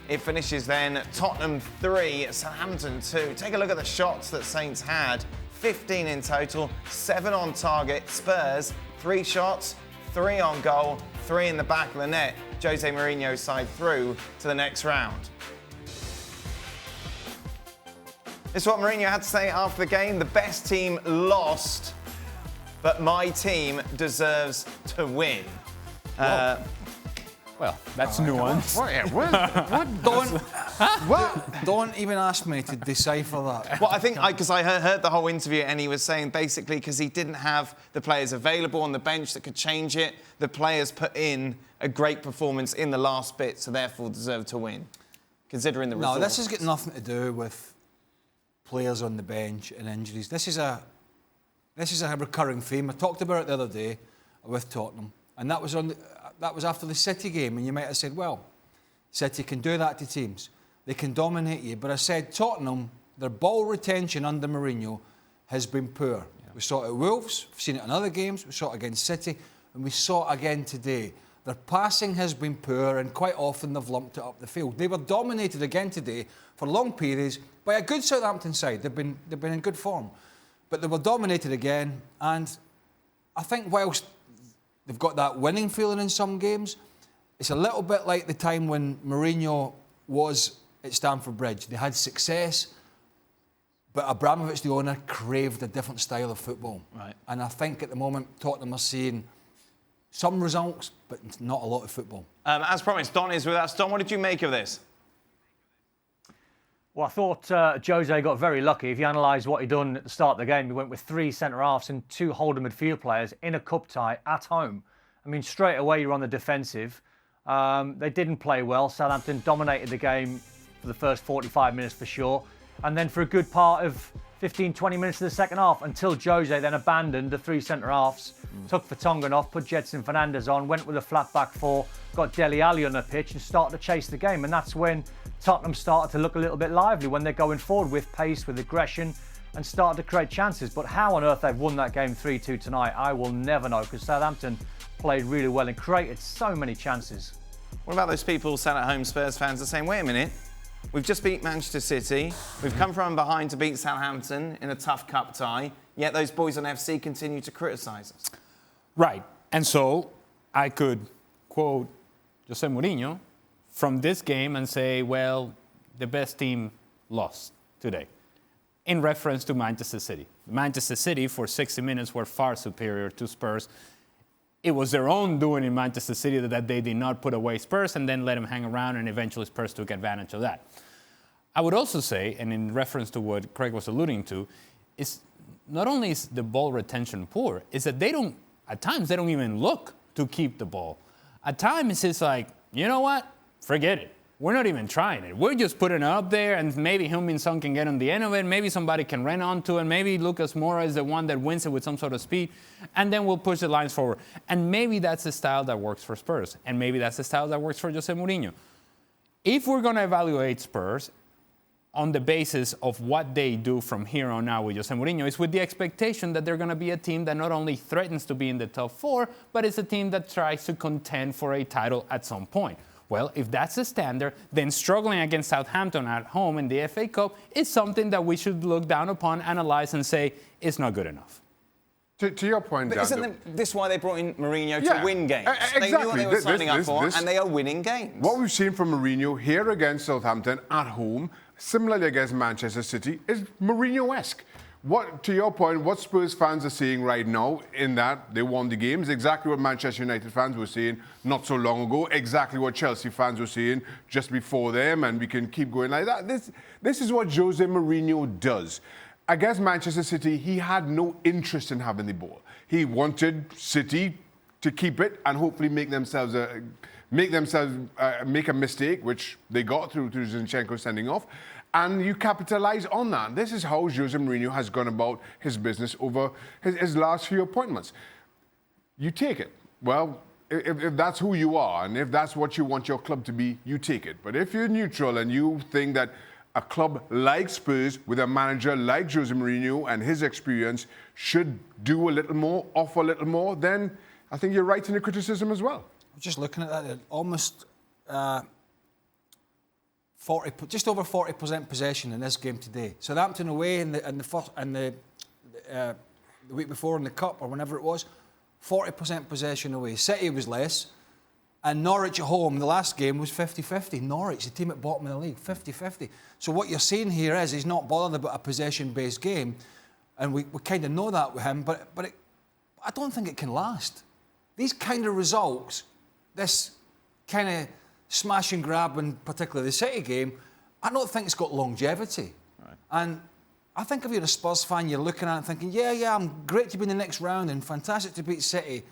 It finishes then Tottenham 3, Southampton 2. Take a look at the shots that Saints had. 15 in total, 7 on target. Spurs, 3 shots, 3 on goal, 3 in the back of the net. Jose Mourinho's side through to the next round. This is what Mourinho had to say after the game. The best team lost, but my team deserves to win. Well, that's nuance. Don't even ask me to decipher that. Well, I think because I heard the whole interview and he was saying basically because he didn't have the players available on the bench that could change it, the players put in a great performance in the last bit, so therefore deserve to win, considering the results. No, this has got nothing to do with players on the bench and injuries. This is a recurring theme. I talked about it the other day with Tottenham, and that was after the City game, and you might have said, well, City can do that to teams. They can dominate you. But I said Tottenham, their ball retention under Mourinho has been poor. Yeah. We saw it at Wolves, we've seen it in other games, we saw it against City, and we saw it again today. Their passing has been poor, and quite often they've lumped it up the field. They were dominated again today for long periods by a good Southampton side. They've been in good form. But they were dominated again, and I think whilst they've got that winning feeling in some games, it's a little bit like the time when Mourinho was at Stamford Bridge. They had success, but Abramovich, the owner, craved a different style of football. Right. And I think at the moment, Tottenham are seeing some results, but not a lot of football. As promised, Don is with us. Don, what did you make of this? Well, I thought Jose got very lucky. If you analyse what he done at the start of the game, he went with 3 centre-halves and 2 holding midfield players in a cup tie at home. I mean, straight away you're on the defensive. They didn't play well. Southampton dominated the game for the first 45 minutes for sure. And then for a good part of 15-20 minutes of the second half, until Jose then abandoned the 3 centre-halves, took Vertonghen off, put Jedson Fernandez on, went with a flat back 4, got Dele Alli on the pitch and started to chase the game. And that's when Tottenham started to look a little bit lively, when they're going forward with pace, with aggression, and started to create chances. But how on earth they've won that game 3-2 tonight, I will never know, because Southampton played really well and created so many chances. What about those people sat at home, Spurs fans, are saying, wait a minute, we've just beat Manchester City, we've come from behind to beat Southampton in a tough cup tie, yet those boys on FC continue to criticise us. Right. And so I could quote Jose Mourinho from this game and say, well, the best team lost today, in reference to Manchester City. Manchester City, for 60 minutes, were far superior to Spurs. It was their own doing in Manchester City that they did not put away Spurs and then let them hang around, and eventually Spurs took advantage of that. I would also say, and in reference to what Craig was alluding to, is not only is the ball retention poor, is that at times they don't even look to keep the ball. At times it's like, you know what? Forget it. We're not even trying it. We're just putting it up there, and maybe Heung-min Son can get on the end of it. Maybe somebody can run onto it. Maybe Lucas Moura is the one that wins it with some sort of speed, and then we'll push the lines forward. And maybe that's the style that works for Spurs, and maybe that's the style that works for Jose Mourinho. If we're going to evaluate Spurs on the basis of what they do from here on out with Jose Mourinho, it's with the expectation that they're going to be a team that not only threatens to be in the top 4, but it's a team that tries to contend for a title at some point. Well, if that's the standard, then struggling against Southampton at home in the FA Cup is something that we should look down upon, analyze, and say, it's not good enough. To your point, but isn't this why they brought in Mourinho to win games? Exactly. They knew what they were signing up for, and they are winning games. What we've seen from Mourinho here against Southampton at home, similarly against Manchester City, is Mourinho-esque. To your point, what Spurs fans are seeing right now in that they won the games, exactly what Manchester United fans were saying not so long ago, exactly what Chelsea fans were saying just before them, and we can keep going like that. This is what Jose Mourinho does. Against Manchester City, he had no interest in having the ball. He wanted City to keep it and hopefully make a mistake, which they got through Zinchenko sending off. And you capitalise on that. This is how Jose Mourinho has gone about his business over his last few appointments. You take it. Well, if that's who you are and if that's what you want your club to be, you take it. But if you're neutral and you think that a club like Spurs with a manager like Jose Mourinho and his experience should do a little more, offer a little more, then I think you're right in the criticism as well. Just looking at that, almost just over 40% possession in this game today. Southampton away in the week before in the Cup or whenever it was, 40% possession away. City was less. And Norwich at home, the last game was 50-50. Norwich, the team at bottom of the league, 50-50. So what you're seeing here is he's not bothered about a possession-based game. And we kind of know that with him, but I don't think it can last. These kind of results, this kind of smash and grab, in particular the City game, I don't think it's got longevity. Right. And I think if you're a Spurs fan, you're looking at it thinking, yeah, I'm great to be in the next round and fantastic to beat City,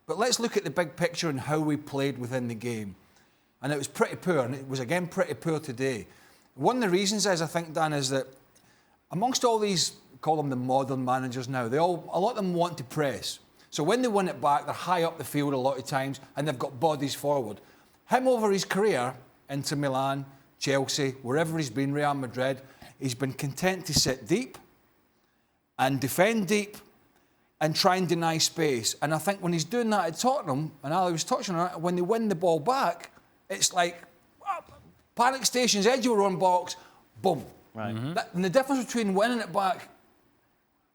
but let's look at the big picture and how we played within the game. And it was pretty poor, and it was again pretty poor today. One of the reasons is, I think, Dan, is that amongst all these, call them the modern managers now, a lot of them want to press. So when they win it back, they're high up the field a lot of times, and they've got bodies forward. Him over his career, into Milan, Chelsea, wherever he's been, Real Madrid, he's been content to sit deep and defend deep and try and deny space. And I think when he's doing that at Tottenham, and Ali was touching on it, when they win the ball back, it's like panic stations, edge of your own box, boom. Right. Mm-hmm. And the difference between winning it back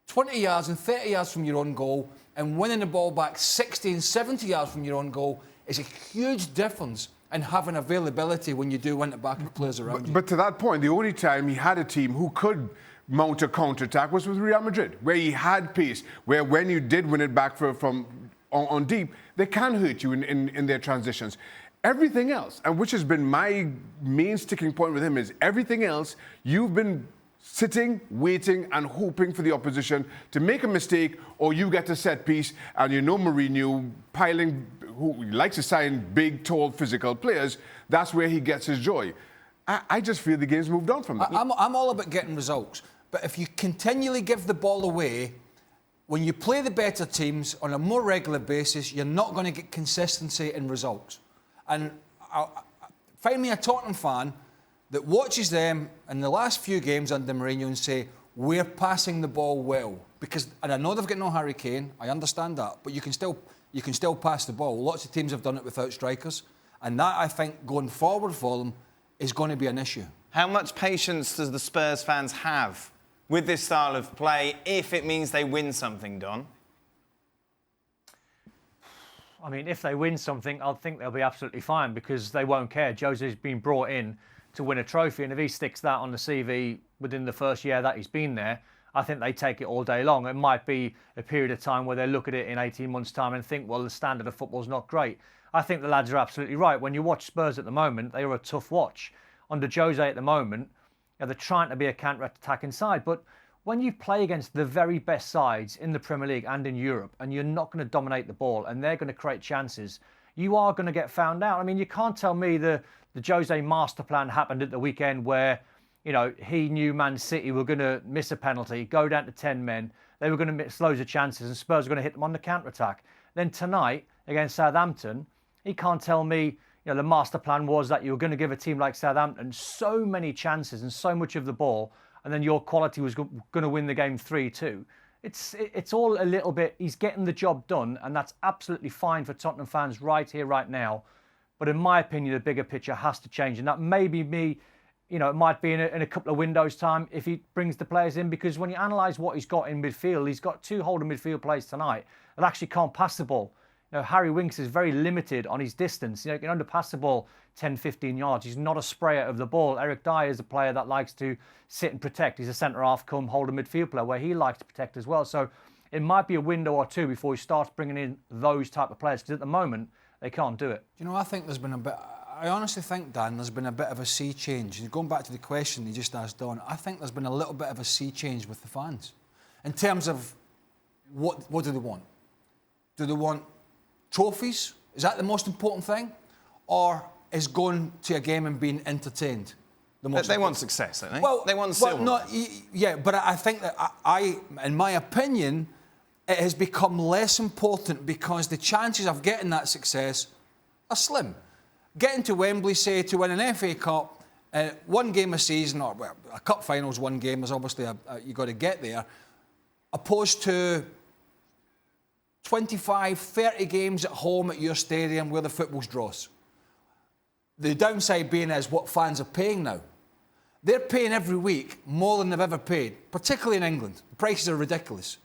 20 yards and 30 yards from your own goal and winning the ball back 60 and 70 yards from your own goal is a huge difference in having availability when you do win it back with players around you. But to that point, the only time he had a team who could mount a counter-attack was with Real Madrid, where he had pace, where when you did win it back from deep, they can hurt you in their transitions. Everything else, and which has been my main sticking point with him, is everything else, you've been sitting, waiting and hoping for the opposition to make a mistake, or you get a set piece, and you know Mourinho who likes to sign big, tall, physical players, that's where he gets his joy. I just feel the game's moved on from that. I'm all about getting results, but if you continually give the ball away, when you play the better teams on a more regular basis, you're not going to get consistency in results. And find me a Tottenham fan that watches them in the last few games under Mourinho and say, we're passing the ball well. And I know they've got no Harry Kane, I understand that, but you can still pass the ball. Lots of teams have done it without strikers. And that, I think, going forward for them is going to be an issue. How much patience does the Spurs fans have with this style of play if it means they win something, Don? I mean, if they win something, I think they'll be absolutely fine because they won't care. Jose's been brought in to win a trophy, and if he sticks that on the CV within the first year that he's been there, I think they take it all day long. It might be a period of time where they look at it in 18 months' time and think, well, the standard of football's not great. I think the lads are absolutely right. When you watch Spurs at the moment, they are a tough watch. Under Jose at the moment, they're trying to be a counter-attacking side, but when you play against the very best sides in the Premier League and in Europe, and you're not going to dominate the ball, and they're going to create chances, you are going to get found out. I mean, you can't tell me the Jose master plan happened at the weekend where, you know, he knew Man City were going to miss a penalty, go down to 10 men, they were going to miss loads of chances, and Spurs were going to hit them on the counter-attack. Then tonight, against Southampton, he can't tell me, you know, the master plan was that you were going to give a team like Southampton so many chances and so much of the ball, and then your quality was going to win the game 3-2. It's all a little bit, he's getting the job done, and that's absolutely fine for Tottenham fans right here, right now. But in my opinion, the bigger picture has to change, and that may be me, you know, it might be in a couple of windows' time if he brings the players in, because when you analyse what he's got in midfield, he's got two holding midfield players tonight that actually can't pass the ball. You know, Harry Winks is very limited on his distance. You know, he can only pass the ball 10, 15 yards. He's not a sprayer of the ball. Eric Dyer is a player that likes to sit and protect. He's a centre-half come hold a midfield player where he likes to protect as well. So it might be a window or two before he starts bringing in those type of players, because at the moment, they can't do it. You know, I think there's been a bit... I honestly think, Dan, there's been a bit of a sea change. And going back to the question you just asked Don, I think there's been a little bit of a sea change with the fans. In terms of what do they want? Do they want trophies? Is that the most important thing? Or is going to a game and being entertained the most important? They want success, don't they? Well, they want silver. Yeah, but I think that in my opinion, it has become less important because the chances of getting that success are slim. Getting to Wembley, say, to win an FA Cup, one game a season, or well, a cup final's one game, is obviously you've got to get there, opposed to 25, 30 games at home at your stadium where the football's dross. The downside being is what fans are paying now. They're paying every week more than they've ever paid, particularly in England. The prices are ridiculous.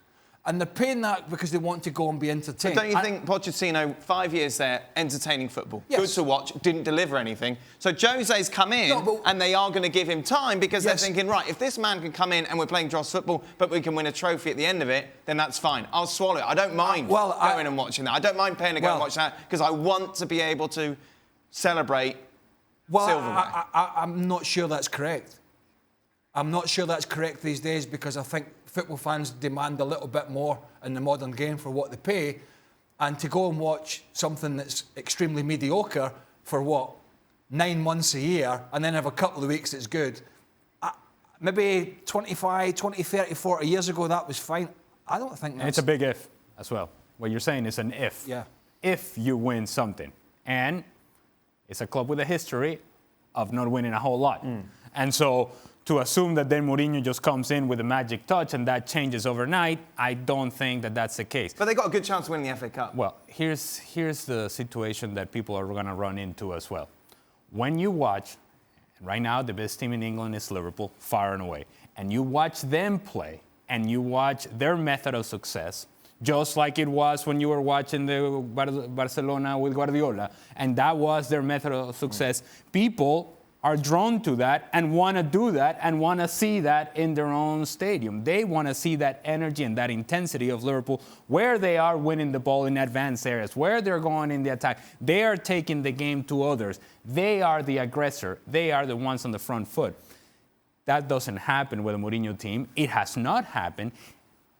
And they're paying that because they want to go and be entertained. But don't you think Pochettino, 5 years there, entertaining football, Yes. good to watch, didn't deliver anything. So Jose's come in and they are going to give him time because they're thinking, right, if this man can come in and we're playing dross football, but we can win a trophy at the end of it, then that's fine. I'll swallow it. I don't mind going and watching that. I don't mind paying to go and watch that because I want to be able to celebrate silverware. I'm not sure that's correct. I'm not sure that's correct these days because I think football fans demand a little bit more in the modern game for what they pay, and to go and watch something that's extremely mediocre for 9 months a year and then have a couple of weeks that's good. Maybe 25, 20, 30, 40 years ago that was fine. I don't think that's... And it's a big if as well. What you're saying is an if. Yeah. If you win something. And it's a club with a history of not winning a whole lot. And so to assume that then Mourinho just comes in with a magic touch and that changes overnight, I don't think that that's the case. But they got a good chance of winning the FA Cup. Well, here's the situation that people are going to run into as well. When you watch, right now the best team in England is Liverpool, far and away, and you watch them play and you watch their method of success, just like it was when you were watching the Barcelona with Guardiola, and that was their method of success. People are drawn to that and want to do that and want to see that in their own stadium. They want to see that energy and that intensity of Liverpool where they are winning the ball in advanced areas, where they're going in the attack. They are taking the game to others. They are the aggressor. They are the ones on the front foot. That doesn't happen with a Mourinho team. It has not happened.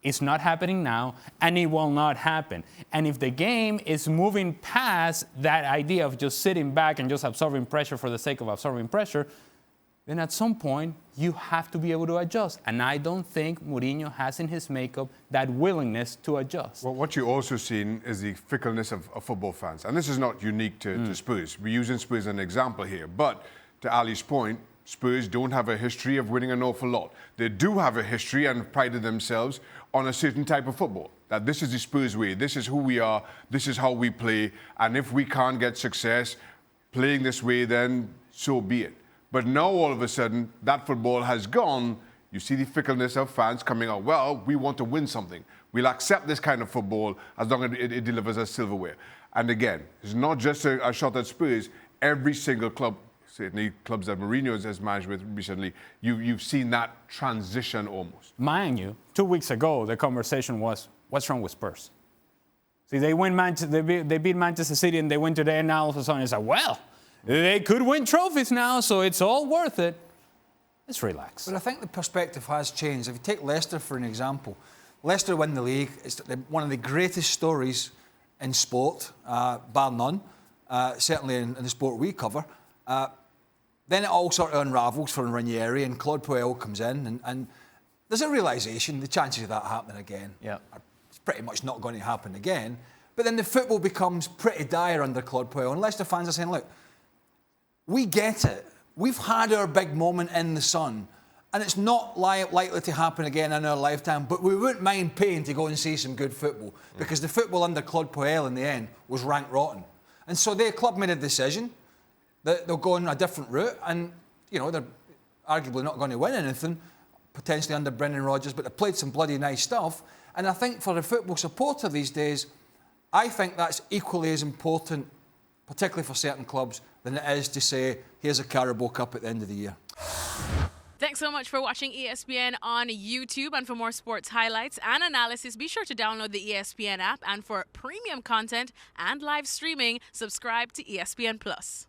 It's not happening now, and it will not happen. And if the game is moving past that idea of just sitting back and just absorbing pressure for the sake of absorbing pressure, then at some point you have to be able to adjust. And I don't think Mourinho has in his makeup that willingness to adjust. Well, what you're also seeing is the fickleness of football fans. And this is not unique to Spurs. We're using Spurs as an example here. But to Ali's point, Spurs don't have a history of winning an awful lot. They do have a history and prided themselves on a certain type of football. That this is the Spurs way, this is who we are, this is how we play, and if we can't get success playing this way, then so be it. But now all of a sudden, that football has gone. You see the fickleness of fans coming out, well, we want to win something. We'll accept this kind of football as long as it delivers us silverware. And again, it's not just a shot at Spurs. Every single club, certainly clubs that Mourinho has managed with recently, you've seen that transition almost. Mind you, 2 weeks ago, the conversation was, what's wrong with Spurs? See, they beat Manchester City and they went to the end, now all of a sudden it's like, well, they could win trophies now, so it's all worth it. Let's relax. But I think the perspective has changed. If you take Leicester for an example, Leicester win the league. It's one of the greatest stories in sport, bar none, certainly in the sport we cover. Then it all sort of unravels for Ranieri and Claude Puel comes in and there's a realisation the chances of that happening again are pretty much not going to happen again. But then the football becomes pretty dire under Claude Puel and Leicester fans are saying, look, we get it. We've had our big moment in the sun and it's not likely to happen again in our lifetime, but we wouldn't mind paying to go and see some good football because the football under Claude Puel in the end was rank rotten. And so the club made a decision that they'll go on a different route and, you know, they're arguably not going to win anything, potentially under Brendan Rodgers, but they played some bloody nice stuff. And I think for the football supporter these days, I think that's equally as important, particularly for certain clubs, than it is to say, here's a Carabao Cup at the end of the year. Thanks so much for watching ESPN on YouTube. And for more sports highlights and analysis, be sure to download the ESPN app. And for premium content and live streaming, subscribe to ESPN+.